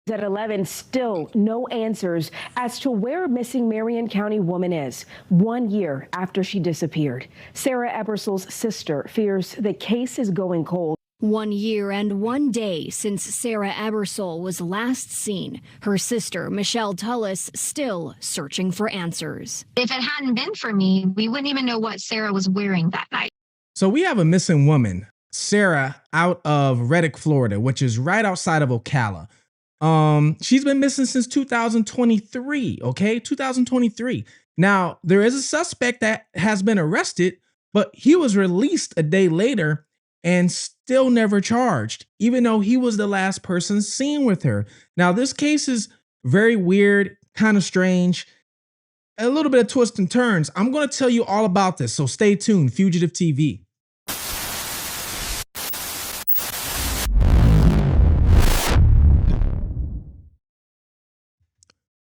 At 11, still no answers as to where a missing Marion County woman is 1 year after she disappeared. Sara Ebersole's sister fears the case is going cold. 1 year and 1 day since Sara Ebersole was last seen. Her sister, Michelle Tullis, still searching for answers. If it hadn't been for me, we wouldn't even know what Sara was wearing that night. So we have a missing woman, Sara, out of Reddick, Florida, which is right outside of Ocala. She's been missing since 2023, okay? 2023. Now, there is a suspect that has been arrested, but he was released a day later and still never charged, even though he was the last person seen with her. Now, this case is very weird, kind of strange, a little bit of twists and turns. I'm going to tell you all about this, so stay tuned. Fugitive TV.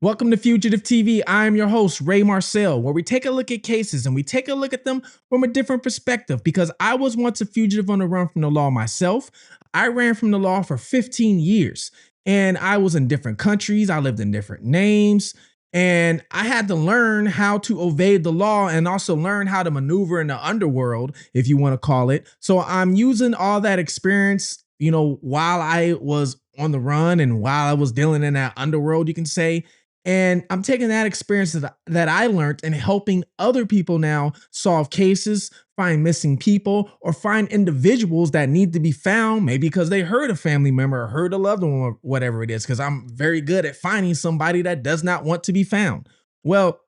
Welcome to Fugitive TV. I am your host, Ray Marcel, where we take a look at cases and we take a look at them from a different perspective, because I was once a fugitive on the run from the law myself. I ran from the law for 15 years and I was in different countries. I lived in different names and I had to learn how to evade the law and also learn how to maneuver in the underworld, if you want to call it. So I'm using all that experience, while I was on the run and while I was dealing in that underworld, you can say. And I'm taking that experience that I learned and helping other people now solve cases, find missing people, or find individuals that need to be found, maybe because they hurt a family member or hurt a loved one or whatever it is, because I'm very good at finding somebody that does not want to be found. Well,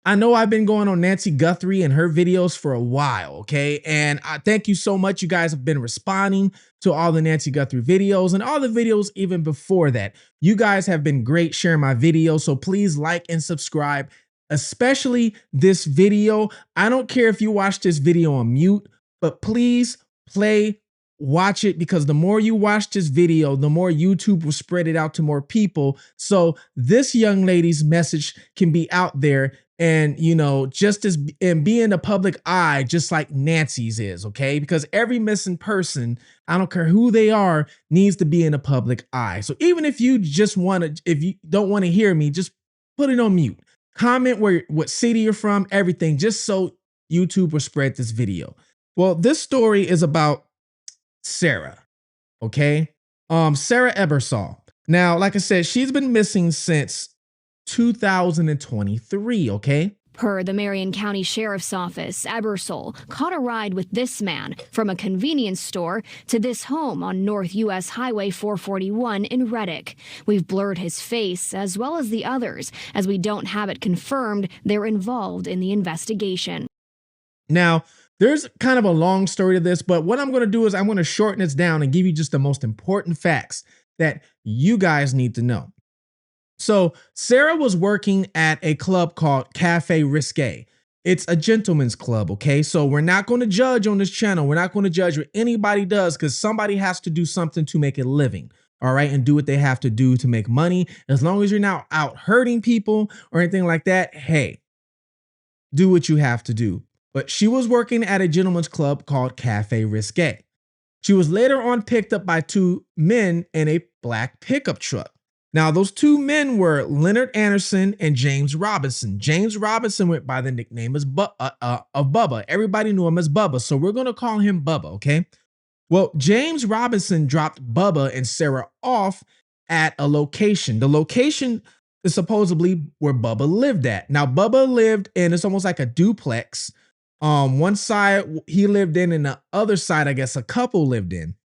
I know I've been going on Nancy Guthrie and her videos for a while, okay? And I thank you so much. You guys have been responding to all the Nancy Guthrie videos and all the videos even before that. You guys have been great sharing my videos, so please like and subscribe, especially this video. I don't care if you watch this video on mute, but please watch it, because the more you watch this video, the more YouTube will spread it out to more people. So this young lady's message can be out there and, just as and be in the public eye, just like Nancy's is, okay? Because every missing person, I don't care who they are, needs to be in the public eye. So even if you if you don't want to hear me, just put it on mute. Comment what city you're from, everything, just so YouTube will spread this video. Well, this story is about Sara, okay? Sara Ebersole. Now, like I said, she's been missing since 2023, okay? Per the Marion County Sheriff's Office, Ebersole caught a ride with this man from a convenience store to this home on North U.S. Highway 441 in Reddick. We've blurred his face as well as the others, as we don't have it confirmed they're involved in the investigation. Now, there's kind of a long story to this, but what I'm going to do is I'm going to shorten this down and give you just the most important facts that you guys need to know. So Sara was working at a club called Cafe Risque. It's a gentleman's club, okay? So we're not going to judge on this channel. We're not going to judge what anybody does, because somebody has to do something to make a living, all right? And do what they have to do to make money. As long as you're not out hurting people or anything like that, hey, do what you have to do. But she was working at a gentleman's club called Cafe Risque. She was later on picked up by two men in a black pickup truck. Now, those two men were Leonard Anderson and James Robinson. James Robinson went by the nickname of Bubba. Everybody knew him as Bubba, so we're going to call him Bubba, okay? Well, James Robinson dropped Bubba and Sara off at a location. The location is supposedly where Bubba lived at. Now, Bubba lived in, it's almost like a duplex. One side he lived in, and the other side, I guess, a couple lived in.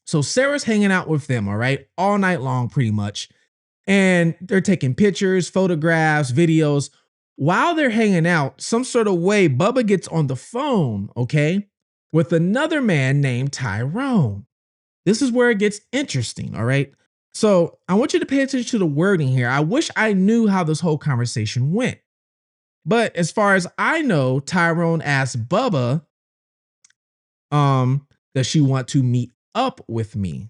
So Sara's hanging out with them, all right, all night long, pretty much. And they're taking pictures, photographs, videos. While they're hanging out, some sort of way, Bubba gets on the phone, okay, with another man named Tyrone. This is where it gets interesting, all right? So I want you to pay attention to the wording here. I wish I knew how this whole conversation went. But as far as I know, Tyrone asked Bubba, does she want to meet up with me?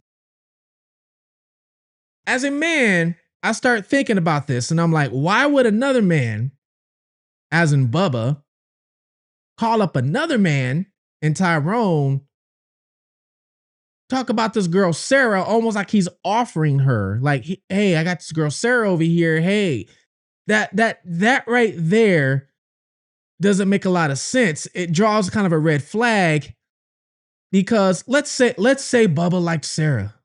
As a man, I start thinking about this and I'm like, why would another man, as in Bubba, call up another man and Tyrone talk about this girl, Sarah, almost like he's offering her, like, hey, I got this girl, Sarah over here. Hey, that right there doesn't make a lot of sense. It draws kind of a red flag because let's say Bubba liked Sarah.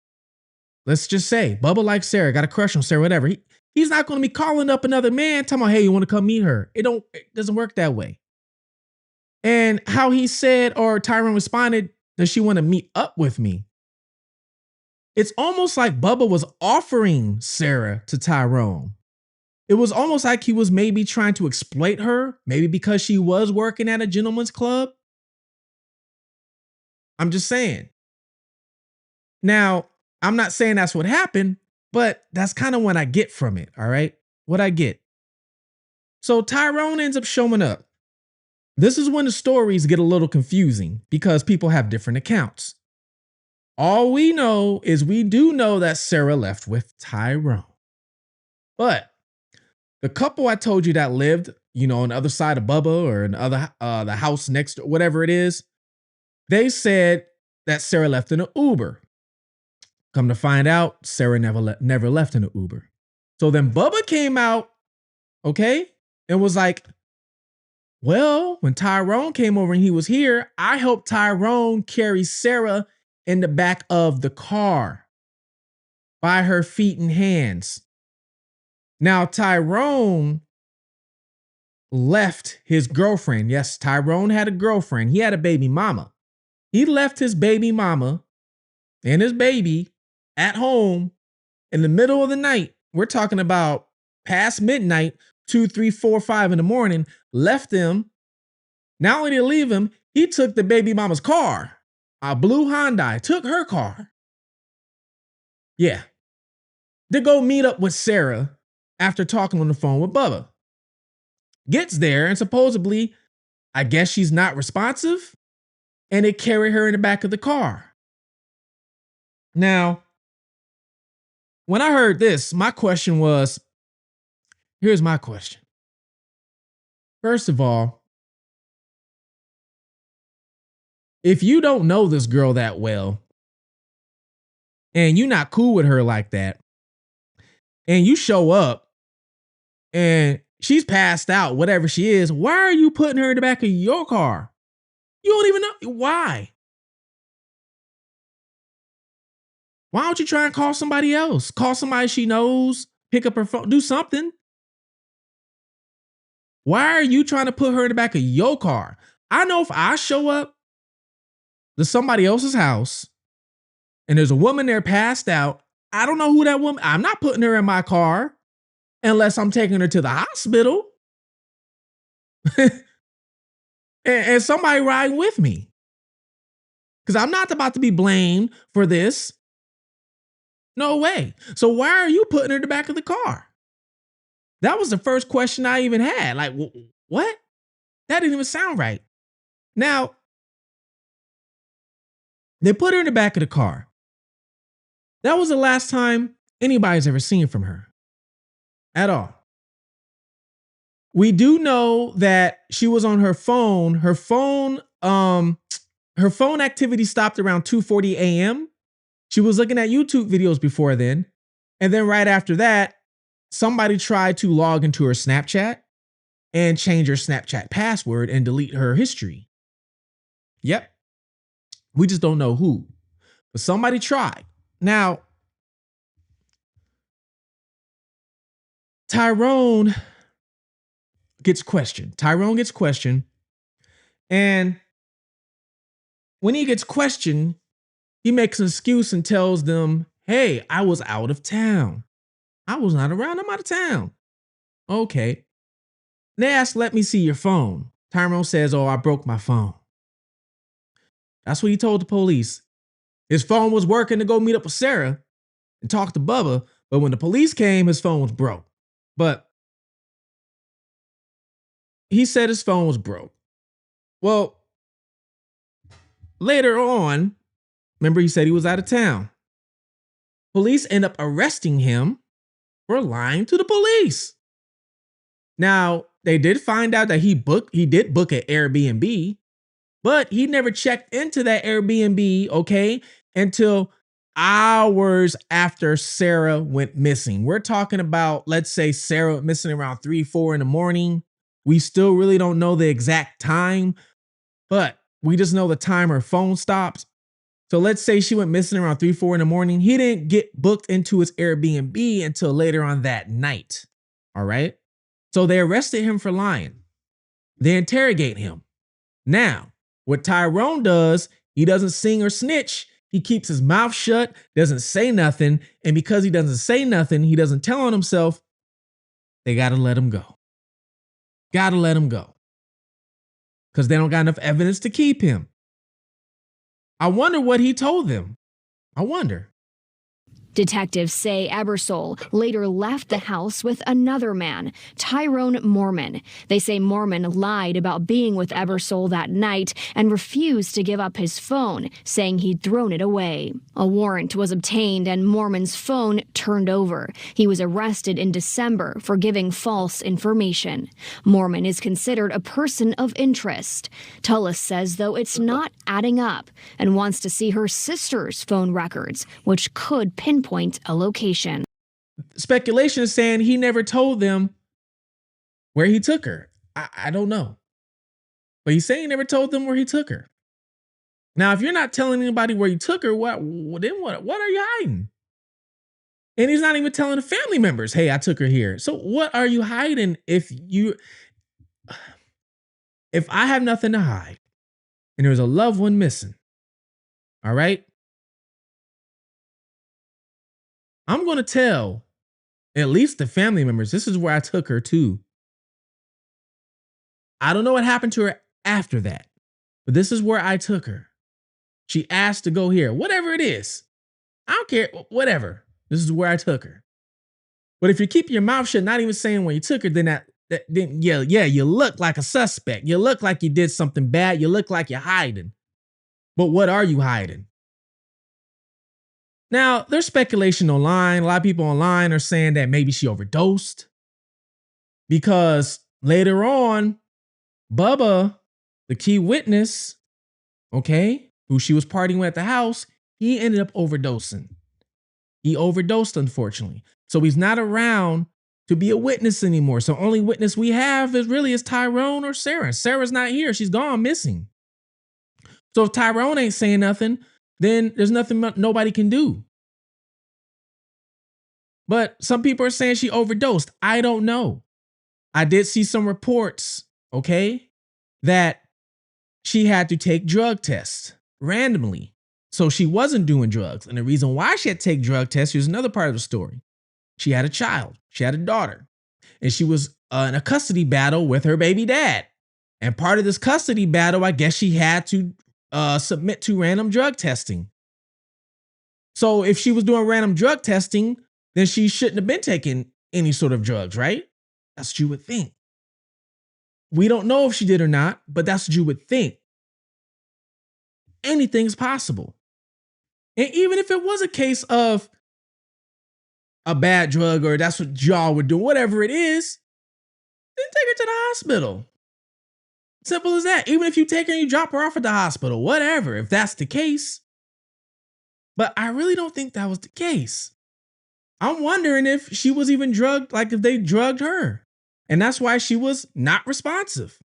Let's just say Bubba likes Sarah, got a crush on Sarah, whatever. He's not going to be calling up another man talking about, hey, you want to come meet her? It doesn't work that way. And how he said, or Tyrone responded, does she want to meet up with me? It's almost like Bubba was offering Sarah to Tyrone. It was almost like he was maybe trying to exploit her, maybe because she was working at a gentleman's club. I'm just saying. Now, I'm not saying that's what happened, but that's kind of what I get from it, all right? What I get. So Tyrone ends up showing up. This is when the stories get a little confusing because people have different accounts. All we know is we do know that Sarah left with Tyrone. But the couple I told you that lived, on the other side of Bubba or in the house next to whatever it is, they said that Sarah left in an Uber. Come to find out, Sarah never left in an Uber. So then Bubba came out, okay, and was like, well, when Tyrone came over and he was here, I helped Tyrone carry Sarah in the back of the car by her feet and hands. Now, Tyrone left his girlfriend. Yes, Tyrone had a girlfriend. He had a baby mama. He left his baby mama and his baby at home in the middle of the night. We're talking about past midnight, 2, 3, 4, 5 in the morning, left them. Not only did he leave him, he took the baby mama's car, a blue Hyundai, took her car. Yeah. To go meet up with Sarah after talking on the phone with Bubba. Gets there and supposedly, I guess she's not responsive, and they carry her in the back of the car. Now, when I heard this, my question was, here's my question. First of all, if you don't know this girl that well, and you're not cool with her like that, and you show up, and she's passed out, whatever she is, why are you putting her in the back of your car? You don't even know. Why? Why don't you try and call somebody else? Call somebody she knows, pick up her phone, do something. Why are you trying to put her in the back of your car? I know if I show up to somebody else's house and there's a woman there passed out, I don't know who that woman, I'm not putting her in my car unless I'm taking her to the hospital and somebody riding with me. Because I'm not about to be blamed for this. No way. So why are you putting her in the back of the car? That was the first question I even had. Like, what? That didn't even sound right. Now, they put her in the back of the car. That was the last time anybody's ever seen from her at all. We do know that she was on her phone. Her phone activity stopped around 2:40 a.m. She was looking at YouTube videos before then. And then right after that, somebody tried to log into her Snapchat and change her Snapchat password and delete her history. Yep. We just don't know who. But somebody tried. Now, Tyrone gets questioned. And when he gets questioned, he makes an excuse and tells them, hey, I was out of town. I was not around. I'm out of town. Okay. They ask, let me see your phone. Tyrone says, oh, I broke my phone. That's what he told the police. His phone was working to go meet up with Sarah and talk to Bubba, but when the police came, his phone was broke. But he said his phone was broke. Well, later on, remember he said he was out of town. Police end up arresting him for lying to the police. Now, they did find out that he did book an Airbnb, but he never checked into that Airbnb, okay? until hours after Sara went missing. We're talking about, let's say Sara went missing around 3, 4 in the morning. We still really don't know the exact time, but we just know the time her phone stopped. So let's say she went missing around 3, 4 in the morning. He didn't get booked into his Airbnb until later on that night. All right. So they arrested him for lying. They interrogate him. Now, what Tyrone does, he doesn't sing or snitch. He keeps his mouth shut, doesn't say nothing. And because he doesn't say nothing, he doesn't tell on himself. They got to let him go. Got to let him go. Because they don't got enough evidence to keep him. I wonder what he told them. I wonder. Detectives say Ebersole later left the house with another man, Tyrone Mormon. They say Mormon lied about being with Ebersole that night and refused to give up his phone, saying he'd thrown it away. A warrant was obtained and Mormon's phone turned over. He was arrested in December for giving false information. Mormon is considered a person of interest. Tullis says, though, it's not adding up and wants to see her sister's phone records, which could pinpoint a location. Speculation is saying he never told them where he took her. I don't know. But he's saying he never told them where he took her. Now, if you're not telling anybody where you took her, what are you hiding? And he's not even telling the family members, hey, I took her here. So what are you hiding if I have nothing to hide and there's a loved one missing, all right? I'm going to tell at least the family members, this is where I took her to. I don't know what happened to her after that, but this is where I took her. She asked to go here, whatever it is. I don't care, whatever. This is where I took her. But if you keep your mouth shut, not even saying where you took her, then you look like a suspect. You look like you did something bad. You look like you're hiding. But what are you hiding? Now, there's speculation online. A lot of people online are saying that maybe she overdosed because later on, Bubba, the key witness, okay, who she was partying with at the house, he ended up overdosing. He overdosed, unfortunately. So he's not around to be a witness anymore. So only witness we have is Tyrone or Sara. Sarah's not here. She's gone missing. So if Tyrone ain't saying nothing, then there's nothing nobody can do. But some people are saying she overdosed. I don't know. I did see some reports, okay, that she had to take drug tests randomly. So she wasn't doing drugs. And the reason why she had to take drug tests, here's another part of the story. She had a child. She had a daughter. And she was in a custody battle with her baby dad. And part of this custody battle, I guess she had to submit to random drug testing. So if she was doing random drug testing, then she shouldn't have been taking any sort of drugs, right? That's what you would think. We don't know if she did or not, but that's what you would think. Anything's possible. And even if it was a case of a bad drug or that's what y'all would do, whatever it is, then take her to the hospital. Simple as that. Even if you take her and you drop her off at the hospital, whatever, if that's the case. But I really don't think that was the case. I'm wondering if she was even drugged, like if they drugged her. And that's why she was not responsive.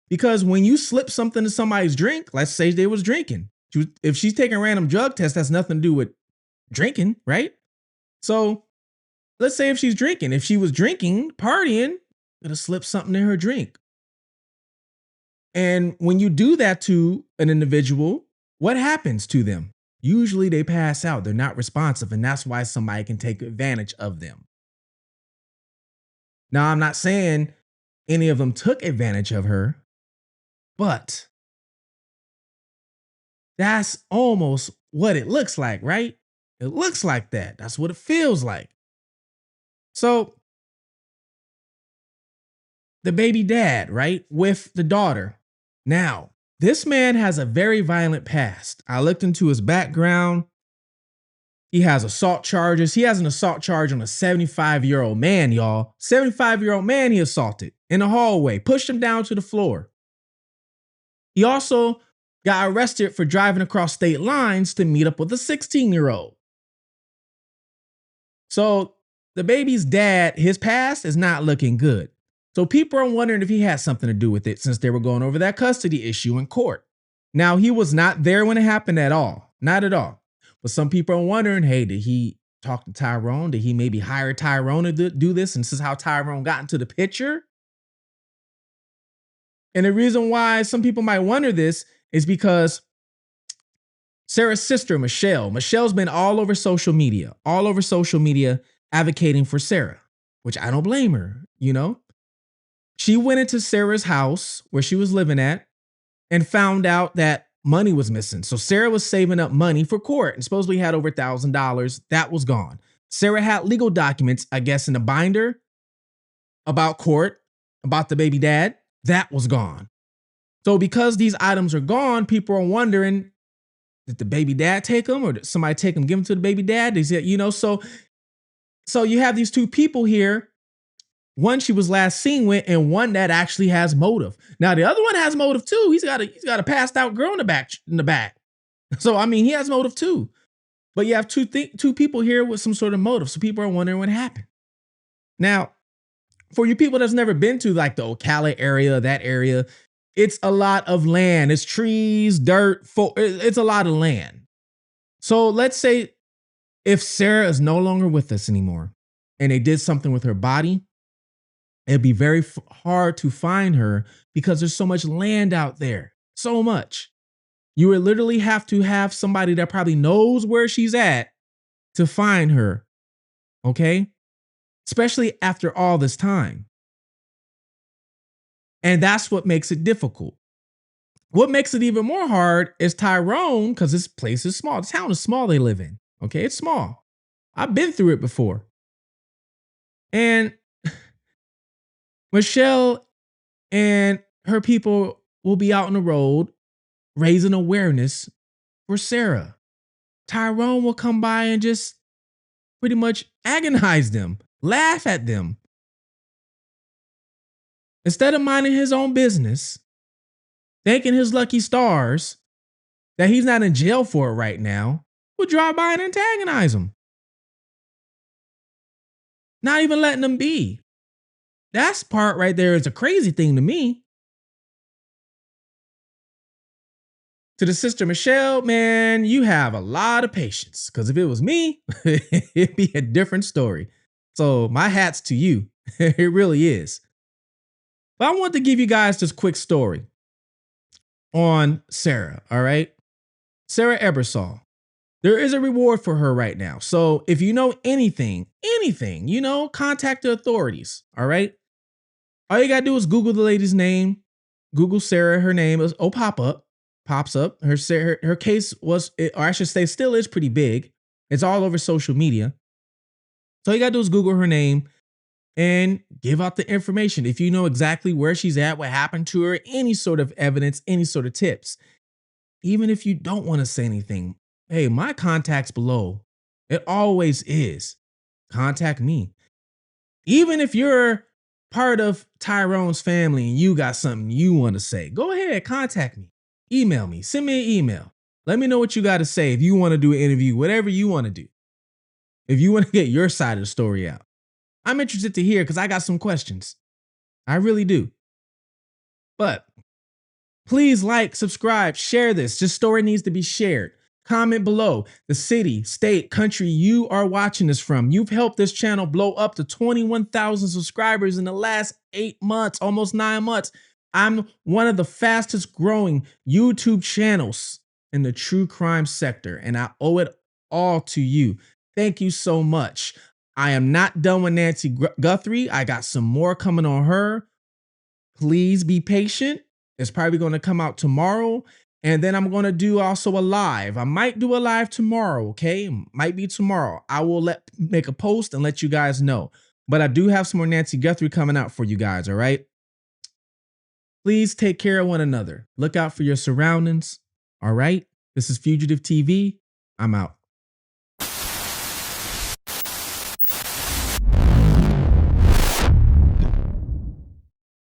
Because when you slip something to somebody's drink, let's say they was drinking. If she's taking a random drug test, that's nothing to do with drinking, right? So let's say if she's drinking, if she was drinking, partying, it'll slip something in her drink. And when you do that to an individual, what happens to them? Usually they pass out. They're not responsive. And that's why somebody can take advantage of them. Now, I'm not saying any of them took advantage of her, but that's almost what it looks like, right? It looks like that. That's what it feels like. So the baby dad, right, with the daughter. Now, this man has a very violent past. I looked into his background. He has assault charges. He has an assault charge on a 75-year-old man, y'all. 75-year-old man he assaulted in the hallway, pushed him down to the floor. He also got arrested for driving across state lines to meet up with a 16-year-old. So the baby's dad, his past is not looking good. So people are wondering if he had something to do with it since they were going over that custody issue in court. Now, he was not there when it happened at all. Not at all. But some people are wondering, hey, did he talk to Tyrone? Did he maybe hire Tyrone to do this? And this is how Tyrone got into the picture? And the reason why some people might wonder this is because Sarah's sister, Michelle's been all over social media advocating for Sarah, which I don't blame her, you know? She went into Sarah's house where she was living at and found out that money was missing. So Sarah was saving up money for court and supposedly had over $1,000. That was gone. Sarah had legal documents, I guess, in a binder about court, about the baby dad. That was gone. So because these items are gone, people are wondering, did the baby dad take them, or did somebody take them, give them to the baby dad? Is it, so you have these two people here. One she was last seen with, and one that actually has motive. Now the other one has motive too. He's got a passed out girl in the back. So I mean, he has motive too. But you have two people here with some sort of motive. So people are wondering what happened. Now, for you people that's never been to like the Ocala area, that area, it's a lot of land. It's trees, dirt, it's a lot of land. So let's say if Sarah is no longer with us anymore and they did something with her body, it'd be very hard to find her because there's so much land out there, so much. You would literally have to have somebody that probably knows where she's at to find her, okay? Especially after all this time. And that's what makes it difficult. What makes it even more hard is Tyrone, because this place is small. The town is small they live in, okay? It's small. I've been through it before. And Michelle and her people will be out on the road raising awareness for Sarah. Tyrone will come by and just pretty much agonize them, laugh at them. Instead of minding his own business, thanking his lucky stars that he's not in jail for it right now, will drive by and antagonize him. Not even letting them be. That's part right there is a crazy thing to me. To the sister Michelle, man, you have a lot of patience. Because if it was me, it'd be a different story. So my hat's to you. It really is. But I want to give you guys this quick story on Sara, all right? Sara Ebersole. There is a reward for her right now. So if you know anything, contact the authorities, all right? All you got to do is Google the lady's name, Google Sara, her name is, pops up. Her case was, or I should say still is pretty big. It's all over social media. So all you got to do is Google her name and give out the information. If you know exactly where she's at, what happened to her, any sort of evidence, any sort of tips. Even if you don't want to say anything, hey, my contact's below. It always is. Contact me. Even if you're part of Tyrone's family and you got something you want to say, go ahead, contact me. Email me. Send me an email. Let me know what you got to say. If you want to do an interview, whatever you want to do. If you want to get your side of the story out. I'm interested to hear because I got some questions. I really do. But please like, subscribe, share this. This story needs to be shared. Comment below the city, state, country you are watching this from. You've helped this channel blow up to 21,000 subscribers in the last 8 months, almost 9 months. I'm one of the fastest growing YouTube channels in the true crime sector, and I owe it all to you. Thank you so much. I am not done with Nancy Guthrie. I got some more coming on her. Please be patient. It's probably going to come out tomorrow. And then I'm going to do also a live. I might do a live tomorrow, okay? Might be tomorrow. I will make a post and let you guys know. But I do have some more Nancy Guthrie coming out for you guys, all right? Please take care of one another. Look out for your surroundings, all right? This is Fugitive TV. I'm out.